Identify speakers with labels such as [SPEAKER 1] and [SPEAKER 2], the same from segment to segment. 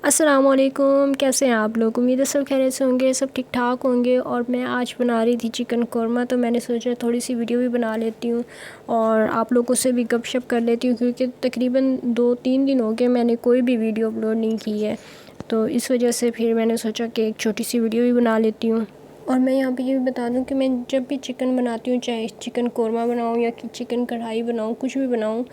[SPEAKER 1] السلام علیکم، کیسے ہیں آپ لوگ؟ امید ہے سب خیریت سے ہوں گے، سب ٹھیک ٹھاک ہوں گے۔ اور میں آج بنا رہی تھی چکن قورمہ، تو میں نے سوچا تھوڑی سی ویڈیو بھی بنا لیتی ہوں اور آپ لوگوں سے بھی گپ شپ کر لیتی ہوں، کیونکہ تقریباً 2-3 دن ہو گئے میں نے کوئی بھی ویڈیو اپلوڈ نہیں کی ہے، تو اس وجہ سے پھر میں نے سوچا کہ ایک چھوٹی سی ویڈیو بھی بنا لیتی ہوں۔ اور میں یہاں پہ یہ بھی بتا دوں کہ میں جب بھی چکن بناتی ہوں، چاہے چکن قورمہ بناؤں یا چکن کڑھائی بناؤں، کچھ بھی بناؤں،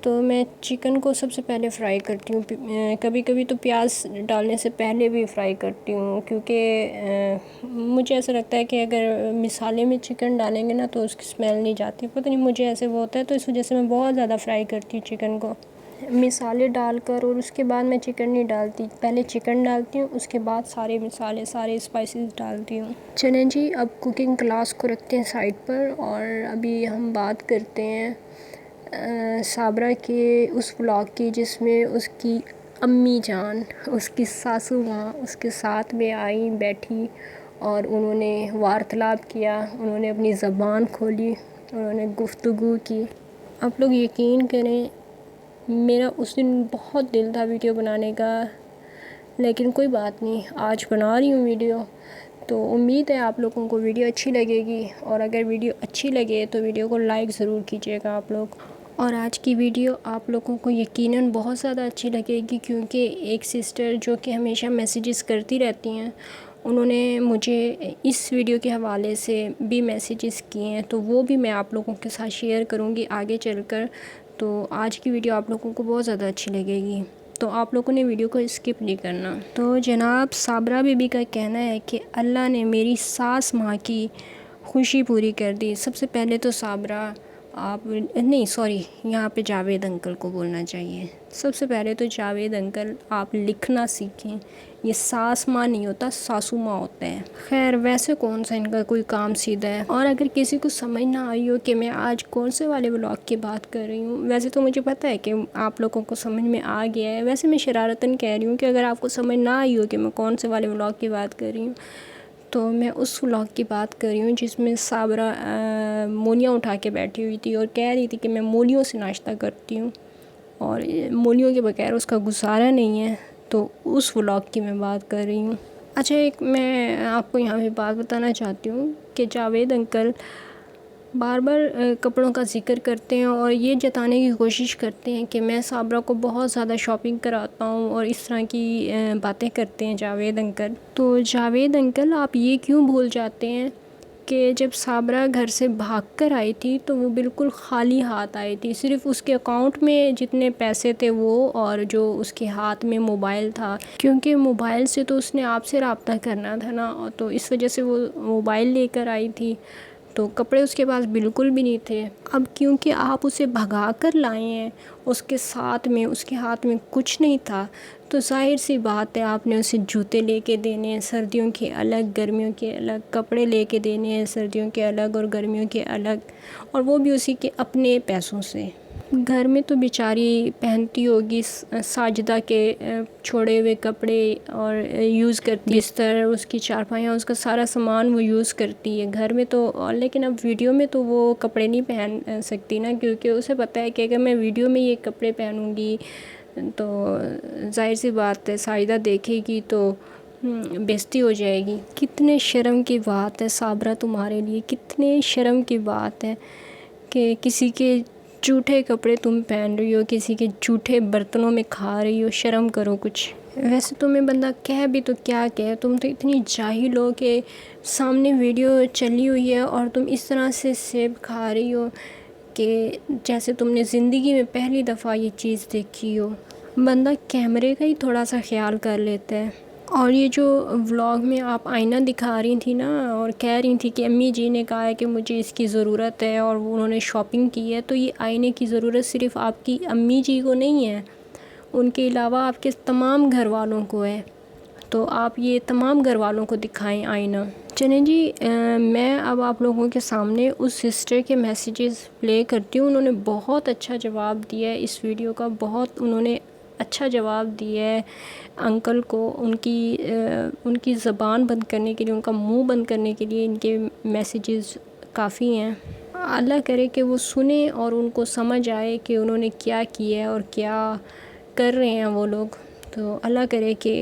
[SPEAKER 1] تو میں چکن کو سب سے پہلے فرائی کرتی ہوں۔ کبھی کبھی تو پیاز ڈالنے سے پہلے بھی فرائی کرتی ہوں، کیونکہ مجھے ایسا لگتا ہے کہ اگر مسالے میں چکن ڈالیں گے نا تو اس کی اسمیل نہیں جاتی، پتہ نہیں مجھے ایسے وہ ہوتا ہے، تو اس وجہ سے میں بہت زیادہ فرائی کرتی ہوں چکن کو مسالے ڈال کر، اور اس کے بعد میں چکن نہیں ڈالتی، پہلے چکن ڈالتی ہوں، اس کے بعد سارے مسالے سارے اسپائسز ڈالتی ہوں۔ چلیں جی، اب کوکنگ کلاس کو رکھتے ہیں سائڈ پر، اور ابھی ہم بات کرتے ہیں صابرہ کے اس ولاگ کی جس میں اس کی امی جان، اس کی ساسو ماں اس کے ساتھ میں آئیں، بیٹھی، اور انہوں نے وارتلاب کیا، انہوں نے اپنی زبان کھولی، انہوں نے گفتگو کی۔ آپ لوگ یقین کریں، میرا اس دن بہت دل تھا ویڈیو بنانے کا، لیکن کوئی بات نہیں، آج بنا رہی ہوں ویڈیو، تو امید ہے آپ لوگوں کو ویڈیو اچھی لگے گی، اور اگر ویڈیو اچھی لگے تو ویڈیو کو لائک ضرور کیجیے گا آپ لوگ۔ اور آج کی ویڈیو آپ لوگوں کو یقیناً بہت زیادہ اچھی لگے گی، کیونکہ ایک سسٹر جو کہ ہمیشہ میسیجز کرتی رہتی ہیں، انہوں نے مجھے اس ویڈیو کے حوالے سے بھی میسیجز کیے ہیں، تو وہ بھی میں آپ لوگوں کے ساتھ شیئر کروں گی آگے چل کر، تو آج کی ویڈیو آپ لوگوں کو بہت زیادہ اچھی لگے گی، تو آپ لوگوں نے ویڈیو کو اسکپ نہیں کرنا۔ تو جناب صابرہ بی بی کا کہنا ہے کہ اللہ نے میری ساس ماں کی خوشی پوری کر دی۔ سب سے پہلے تو صابرہ آپ نہیں، سوری، یہاں پہ جاوید انکل کو بولنا چاہیے۔ سب سے پہلے تو جاوید انکل آپ لکھنا سیکھیں، یہ ساس ماں نہیں ہوتا، ساسو ماں ہوتا ہے۔ خیر، ویسے کون سا ان کا کوئی کام سیدھا ہے۔ اور اگر کسی کو سمجھ نہ آئی ہو کہ میں آج کون سے والے ولاگ کی بات کر رہی ہوں، ویسے تو مجھے پتہ ہے کہ آپ لوگوں کو سمجھ میں آ گیا ہے، ویسے میں شرارتاً کہہ رہی ہوں کہ اگر آپ کو سمجھ نہ آئی ہو کہ میں کون سے والے ولاگ کی بات کر رہی ہوں، تو میں اس ولاگ کی بات کر رہی ہوں جس میں صابرہ مولیاں اٹھا کے بیٹھی ہوئی تھی اور کہہ رہی تھی کہ میں مولیوں سے ناشتہ کرتی ہوں اور مولیوں کے بغیر اس کا گزارا نہیں ہے، تو اس ولاگ کی میں بات کر رہی ہوں۔ اچھا، ایک میں آپ کو یہاں پہ بات بتانا چاہتی ہوں کہ جاوید انکل بار بار کپڑوں کا ذکر کرتے ہیں اور یہ جتانے کی کوشش کرتے ہیں کہ میں صابرہ کو بہت زیادہ شاپنگ کراتا ہوں، اور اس طرح کی باتیں کرتے ہیں جاوید انکل۔ تو جاوید انکل، آپ یہ کیوں بھول جاتے ہیں کہ جب صابرہ گھر سے بھاگ کر آئی تھی تو وہ بالکل خالی ہاتھ آئی تھی، صرف اس کے اکاؤنٹ میں جتنے پیسے تھے وہ، اور جو اس کے ہاتھ میں موبائل تھا، کیونکہ موبائل سے تو اس نے آپ سے رابطہ کرنا تھا نا، تو اس وجہ سے وہ موبائل لے کر آئی تھی، تو کپڑے اس کے پاس بالکل بھی نہیں تھے۔ اب کیونکہ آپ اسے بھگا کر لائے ہیں، اس کے ساتھ میں اس کے ہاتھ میں کچھ نہیں تھا، تو ظاہر سی بات ہے آپ نے اسے جوتے لے کے دینے ہیں، سردیوں کے الگ گرمیوں کے الگ، کپڑے لے کے دینے ہیں سردیوں کے الگ اور گرمیوں کے الگ، اور وہ بھی اسی کے اپنے پیسوں سے۔ گھر میں تو بیچاری پہنتی ہوگی ساجدہ کے چھوڑے ہوئے کپڑے، اور یوز کرتی بستر، اس کی چارپائیاں، اس کا سارا سامان وہ یوز کرتی ہے گھر میں تو، لیکن اب ویڈیو میں تو وہ کپڑے نہیں پہن سکتی نا، کیونکہ اسے پتہ ہے کہ اگر میں ویڈیو میں یہ کپڑے پہنوں گی تو ظاہر سی بات ہے ساجدہ دیکھے گی تو بےزتی ہو جائے گی۔ کتنے شرم کی بات ہے صابرہ تمہارے لیے، کتنے شرم کی بات ہے کہ کسی کے جھوٹے کپڑے تم پہن رہی ہو، کسی کے جھوٹے برتنوں میں کھا رہی ہو، شرم کرو کچھ۔ ویسے تمہیں بندہ کہہ بھی تو کیا کہے، تم تو اتنی جاہل ہو کہ سامنے ویڈیو چلی ہوئی ہے اور تم اس طرح سے سیب کھا رہی ہو کہ جیسے تم نے زندگی میں پہلی دفعہ یہ چیز دیکھی ہو۔ بندہ کیمرے کا ہی تھوڑا سا خیال کر لیتا ہے۔ اور یہ جو ولاگ میں آپ آئینہ دکھا رہی تھی نا، اور کہہ رہی تھی کہ امی جی نے کہا ہے کہ مجھے اس کی ضرورت ہے اور انہوں نے شاپنگ کی ہے، تو یہ آئینے کی ضرورت صرف آپ کی امی جی کو نہیں ہے، ان کے علاوہ آپ کے تمام گھر والوں کو ہے، تو آپ یہ تمام گھر والوں کو دکھائیں آئینہ۔ چلیں جی، میں اب آپ لوگوں کے سامنے اس سسٹر کے میسیجز پلے کرتی ہوں۔ انہوں نے بہت اچھا جواب دیا ہے اس ویڈیو کا، بہت انہوں نے اچھا جواب دیا ہے انکل کو، ان کی زبان بند کرنے کے لیے، ان کا منہ بند کرنے کے لیے ان کے میسیجز کافی ہیں۔ اللہ کرے کہ وہ سنیں اور ان کو سمجھ آئے کہ انہوں نے کیا کیا ہے اور کیا کر رہے ہیں وہ لوگ۔ تو اللہ کرے کہ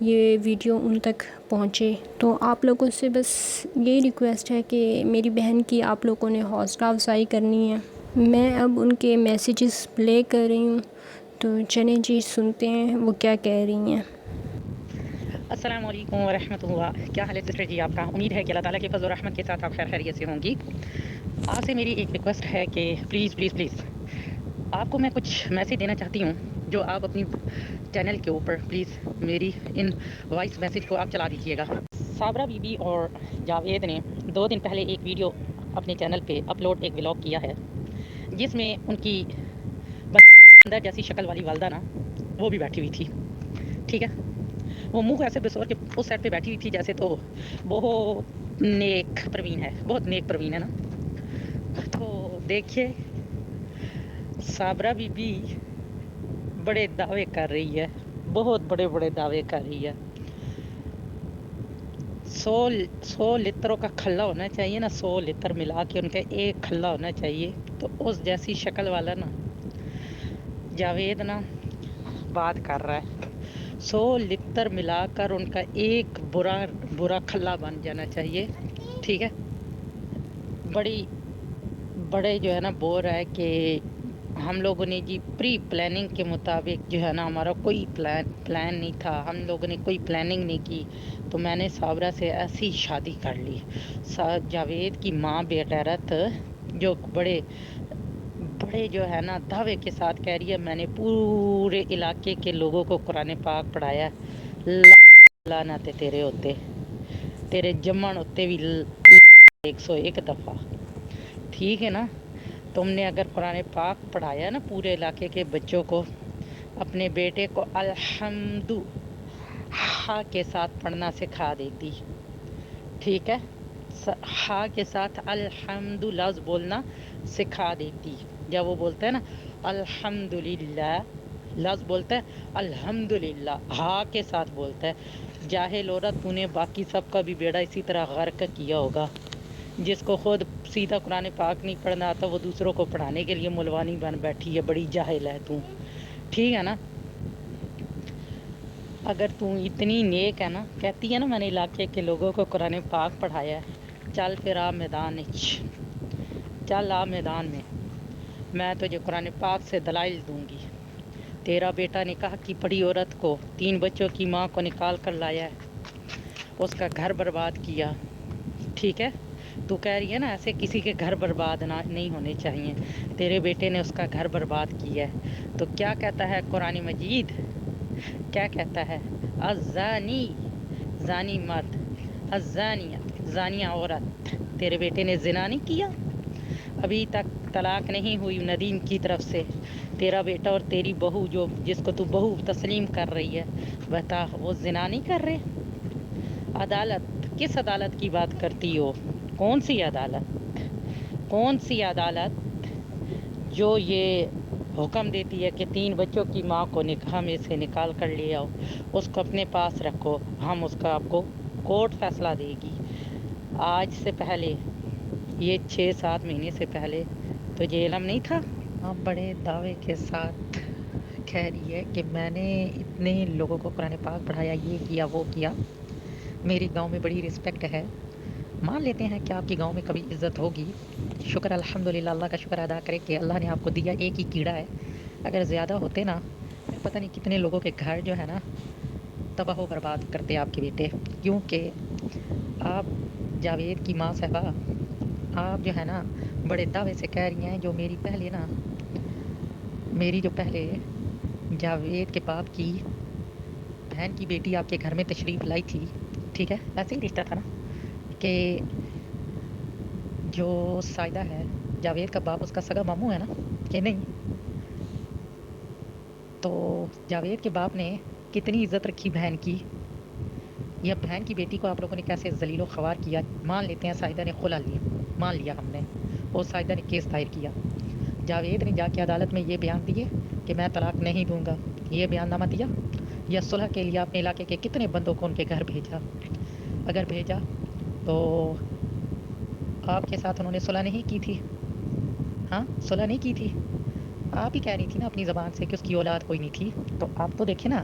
[SPEAKER 1] یہ ویڈیو ان تک پہنچے. تو آپ لوگوں سے بس یہی ریکویسٹ ہے کہ میری بہن کی آپ لوگوں نے حوصلہ افزائی کرنی ہے. میں اب ان کے میسیجز پلے کر رہی ہوں، تو چلیں جی سنتے ہیں وہ کیا کہہ رہی ہیں.
[SPEAKER 2] السلام علیکم ورحمۃ اللہ. کیا حال ہے سسٹر جی آپ کا؟ امید ہے کہ اللہ تعالیٰ کے فضل و رحمت کے ساتھ آپ خیر خیریت سے ہوں گی. آپ سے میری ایک ریکویسٹ ہے کہ پلیز پلیز پلیز آپ کو میں کچھ میسیج دینا چاہتی ہوں جو آپ اپنی چینل کے اوپر پلیز میری ان وائس میسیج کو آپ چلا دیجیے گا. صابرہ بی بی اور جاوید نے 2 دن پہلے ایک ویڈیو اپنے چینل پہ اپلوڈ ایک ولاگ کیا ہے جس میں ان کی بندر جیسی شکل والی والدہ نا وہ بھی بیٹھی ہوئی تھی. ٹھیک ہے، وہ منہ ایسے بسور کے اس سائڈ پہ بیٹھی ہوئی تھی جیسے تو بہت نیک پروین ہے، بہت نیک پروین ہے نا. تو دیکھیے صابرہ بی بی بڑے دعوے کر رہی ہے، بہت بڑے بڑے دعوے کر رہی ہے. 100 لیٹروں کا کھلا ہونا چاہیے نا، 100 لیٹر ملا کے ان کا ایک کھلا ہونا چاہیے. تو اس جیسی شکل والا نا جاوید نا بات کر رہا ہے. 100 لیٹر ملا کر ان کا ایک برا کھلا بن جانا چاہیے. ٹھیک ہے، بڑے جو ہے نا بول رہا ہے کہ ہم لوگوں نے جی پری پلاننگ کے مطابق جو ہے نا ہمارا کوئی پلان نہیں تھا، ہم لوگوں نے کوئی پلاننگ نہیں کی، تو میں نے صابرہ سے ایسی شادی کر لی. جاوید کی ماں بے غیرت جو بڑے جو ہے نا دعوے کے ساتھ کہہ رہی ہے میں نے پورے علاقے کے لوگوں کو قرآن پاک پڑھایا. لعنت تیرے ہوتے، تیرے جمن ہوتے بھی 101 دفعہ. ٹھیک ہے نا، تم نے اگر قرآن پاک پڑھایا نا پورے علاقے کے بچوں کو، اپنے بیٹے کو الحمد ہا کے ساتھ پڑھنا سکھا دیتی. ٹھیک ہے، ہا کے ساتھ الحمد لفظ بولنا سکھا دیتی. جب وہ بولتا ہے نا الحمدللہ لفظ بولتا ہے الحمدللہ ہا کے ساتھ بولتا ہے. جاہل عورت تو نے باقی سب کا بھی بیڑا اسی طرح غرق کیا ہوگا. جس کو خود سیدھا قرآن پاک نہیں پڑھنا آتا وہ دوسروں کو پڑھانے کے لیے ملوانی بن بیٹھی ہے. بڑی جاہل ہے تو. ٹھیک ہے نا، اگر تو اتنی نیک ہے نا، کہتی ہے نا میں نے علاقے کے لوگوں کو قرآن پاک پڑھایا ہے، چل پھر آ میدان چل آ میدان میں تجھے قرآن پاک سے دلائل دوں گی. تیرا بیٹا نکاح کی پڑی عورت کو 3 بچوں کی ماں کو نکال کر لایا ہے، اس کا گھر برباد کیا. ٹھیک ہے، تو کہہ رہی ہے نا ایسے کسی کے گھر برباد نہیں ہونے چاہیے. تیرے بیٹے نے اس کا گھر برباد کیا ہے. تو کیا کہتا ہے قرآن مجید؟ کیا کہتا ہے؟ زانی مرد، زانیہ عورت. تیرے بیٹے نے زنا نہیں کیا، ابھی تک طلاق نہیں ہوئی ندیم کی طرف سے. تیرا بیٹا اور تیری بہو جس کو تو بہو تسلیم کر رہی ہے، بتا وہ زنا نہیں کر رہے؟ عدالت کس عدالت کی بات کرتی ہو؟ کون سی عدالت جو یہ حکم دیتی ہے کہ 3 بچوں کی ماں کو نکاح میں سے نکال کر لے آؤ، اس کو اپنے پاس رکھو، ہم اس کا آپ کو کورٹ فیصلہ دے گی. آج سے پہلے یہ 6-7 مہینے سے پہلے تجھے علم نہیں تھا؟ آپ بڑے دعوے کے ساتھ کہہ رہی ہے کہ میں نے اتنے لوگوں کو قرآن پاک پڑھایا، یہ کیا وہ کیا. میری گاؤں میں بڑی رسپیکٹ ہے. مان لیتے ہیں کہ آپ کی گاؤں میں کبھی عزت ہوگی. شکر الحمدللہ، اللہ کا شکر ادا کرے کہ اللہ نے آپ کو دیا. ایک ہی کیڑا ہے، اگر زیادہ ہوتے نا پتہ نہیں کتنے لوگوں کے گھر جو ہے نا تباہ و برباد کرتے آپ کے بیٹے. کیونکہ آپ جاوید کی ماں صاحبہ آپ جو ہے نا بڑے دعوے سے کہہ رہی ہیں جو میری جو پہلے جاوید کے باپ کی بہن کی بیٹی آپ کے گھر میں تشریف لائی تھی. ٹھیک ہے، ایسے ہی رشتہ تھا نا کہ جو سائدہ ہے جاوید کا باپ اس کا سگا ماموں ہے نا کہ نہیں. تو جاوید کے باپ نے کتنی عزت رکھی بہن کی، یا بہن کی بیٹی کو آپ لوگوں نے کیسے ذلیل و خوار کیا. مان لیتے ہیں سائدہ نے خلا لیا، مان لیا ہم نے، اور سائدہ نے کیس دائر کیا. جاوید نے جا کے عدالت میں یہ بیان دیے کہ میں طلاق نہیں دوں گا، یہ بیان نامہ دیا. یا صلح کے لیے اپنے علاقے کے کتنے بندوں کو ان کے گھر بھیجا؟ اگر بھیجا تو آپ کے ساتھ انہوں نے صلح نہیں کی تھی؟ ہاں صلح نہیں کی تھی. آپ ہی کہہ رہی تھی نا اپنی زبان سے کہ اس کی اولاد کوئی نہیں تھی. تو آپ تو دیکھیں نا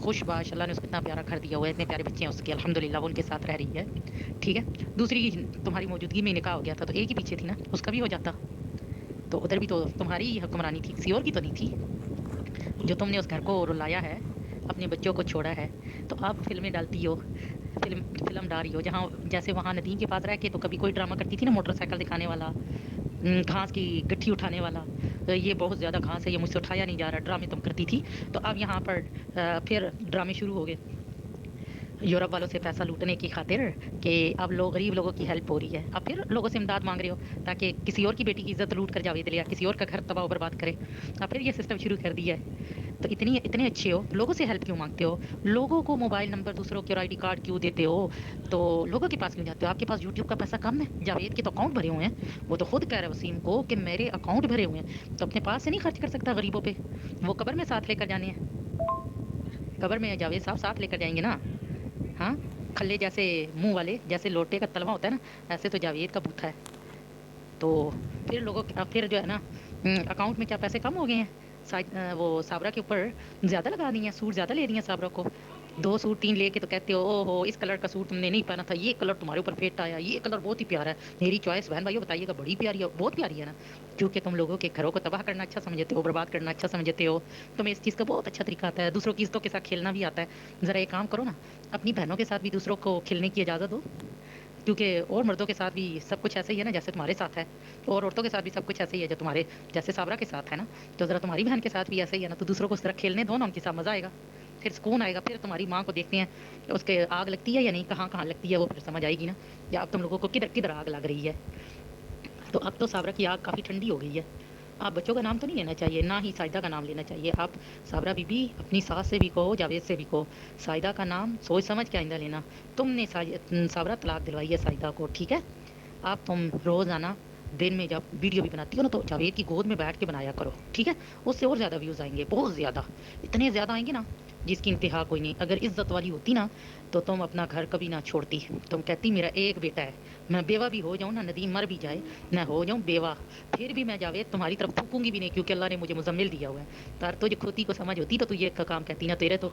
[SPEAKER 2] خوش باش، اللہ نے اس کو اتنا پیارا گھر دیا ہوا ہے، اتنے پیارے بچے ہیں اس کے الحمدللہ، وہ ان کے ساتھ رہ رہی ہے، ٹھیک ہے. دوسری تمہاری موجودگی میں نکاح ہو گیا تھا تو ایک ہی پیچھے تھی نا، اس کا بھی ہو جاتا تو ادھر بھی تو تمہاری ہی حکمرانی تھی، کسی اور کی تو نہیں تھی. جو تم نے اس گھر کو رلایا ہے، اپنے بچوں کو چھوڑا ہے، تو آپ فلمیں ڈالتی ہو، فلم ڈال رہی ہو. جہاں جیسے وہاں ندیم کے پاس رہ کے تو کبھی کوئی ڈرامہ کرتی تھی نا، موٹر سائیکل دکھانے والا، گھاس کی گٹھی اٹھانے والا، یہ بہت زیادہ گھاس ہے، یہ مجھ سے اٹھایا نہیں جا رہا، ڈرامے تم کرتی تھی. تو اب یہاں پر پھر ڈرامے شروع ہو گئے یورپ والوں سے پیسہ لوٹنے کی خاطر، کہ اب لوگ غریب لوگوں کی ہیلپ ہو رہی ہے. اب پھر لوگوں سے امداد مانگ رہے ہو تاکہ کسی اور کی بیٹی کی عزت لوٹ کر جاوید لیا، کسی اور کا گھر تباہ و برباد کرے. اب پھر یہ سسٹم شروع کر دیا ہے. تو اتنے اچھے ہو، لوگوں سے ہیلپ کیوں مانگتے ہو؟ لوگوں کو موبائل نمبر دوسروں کے اور آئی ڈی کارڈ کیوں دیتے ہو؟ تو لوگوں کے پاس کیوں جاتے ہو؟ آپ کے پاس یوٹیوب کا پیسہ کم ہے؟ جاوید کے تو اکاؤنٹ بھرے ہوئے ہیں، وہ تو خود کہہ رہا ہے وسیم کو کہ میرے اکاؤنٹ بھرے ہوئے ہیں، تو اپنے پاس سے نہیں خرچ کر سکتا غریبوں پہ؟ وہ قبر میں ساتھ لے کر جانے ہیں، قبر میں جاوید صاحب ساتھ لے کر جائیں گے نا. ہاں، کھلے جیسے منہ والے، جیسے لوٹے کا تلوا ہوتا ہے نا، ایسے تو جاوید کا بوتھا ہے. تو پھر پھر جو ہے نا، اکاؤنٹ میں کیا پیسے کم ہو گئے ہیں؟ وہ صابرہ کے اوپر زیادہ لگا دی ہیں، سوٹ زیادہ لے دی ہیں صابرہ کو. 2 سوٹ 3 لے کے تو کہتے ہو او ہو اس کلر کا سوٹ تم نے نہیں پہنا تھا، یہ کلر تمہارے اوپر فٹ آیا، یہ کلر بہت ہی پیارا ہے. میری چوائس بہن بھائیو بتائیے گا، بڑی پیاری ہے، بہت پیاری ہے نا. کیونکہ تم لوگوں کے گھروں کو تباہ کرنا اچھا سمجھتے ہو، برباد کرنا اچھا سمجھتے ہو. تمہیں اس چیز کا بہت اچھا طریقہ آتا ہے، دوسروں کی عزتوں کے ساتھ کھیلنا بھی آتا ہے. ذرا ایک کام کرو نا، اپنی بہنوں کے ساتھ بھی دوسروں کو کھیلنے کی اجازت دو. کیونکہ اور مردوں کے ساتھ بھی سب کچھ ایسے ہی ہے نا جیسے تمہارے ساتھ ہے، اور عورتوں کے ساتھ بھی سب کچھ ایسے ہی ہے جو تمہارے جیسے صابرہ کے ساتھ ہے نا. تو ذرا تمہاری بہن کے ساتھ بھی ایسے ہی ہے نا، تو دوسروں کو اس طرح کھیلنے دو نا، ان کے ساتھ مزہ آئے گا، پھر سکون آئے گا. پھر تمہاری ماں کو دیکھتے ہیں اس کے آگ لگتی ہے یا نہیں، کہاں کہاں لگتی ہے، وہ پھر سمجھ آئے گی نا. یا اب تم لوگوں کو کدھر کدھر آگ لگ رہی ہے. تو اب تو صابرہ کی آگ کافی ٹھنڈی ہو گئی ہے. آپ بچوں کا نام تو نہیں لینا چاہیے، نہ ہی سائدہ کا نام لینا چاہیے. آپ صابرہ بی بی اپنی ساس سے بھی کہو، جاوید سے بھی کہو، سائدہ کا نام سوچ سمجھ کے آئندہ لینا. تم نے صابرہ طلاق دلوائی ہے سائدہ کو، ٹھیک ہے. آپ تم روزانہ دن میں جب ویڈیو بھی بناتی ہو نا، تو جاوید کی گود میں بیٹھ کے بنایا کرو، ٹھیک ہے. اس سے اور زیادہ ویوز آئیں گے، بہت زیادہ، اتنے زیادہ آئیں گے نا جس کی انتہا کوئی نہیں. اگر عزت والی ہوتی نا تو تم اپنا گھر کبھی نہ چھوڑتی. تم کہتی میرا ایک بیٹا ہے، میں بیوہ بھی ہو جاؤں نا، ندیم مر بھی جائے، میں ہو جاؤں بیوہ، پھر بھی میں جاوید تمہاری طرف تھوکوں گی بھی نہیں، کیونکہ اللہ نے مجھے مزمل دیا ہوا ہے. تار تجھے کھوتی کو سمجھ ہوتی تو یہ کام کہتی نا. تیرے تو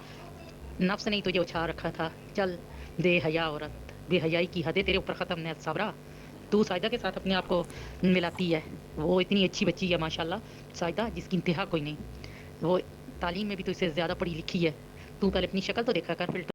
[SPEAKER 2] نفس نہیں تجھے اچھا رکھا تھا. چل بے حیا عورت، بے حیائی کی حدیں تیرے اوپر ختم ہے صابرہ. تو سائدہ کے ساتھ اپنے آپ کو ملاتی ہے، وہ اتنی اچھی بچی ہے ماشاءاللہ سائدہ، جس کی انتہا کوئی نہیں. وہ تعلیم میں بھی تو اس سے زیادہ پڑھی لکھی ہے. تو پہلے اپنی شکل تو دیکھا کر، فلٹر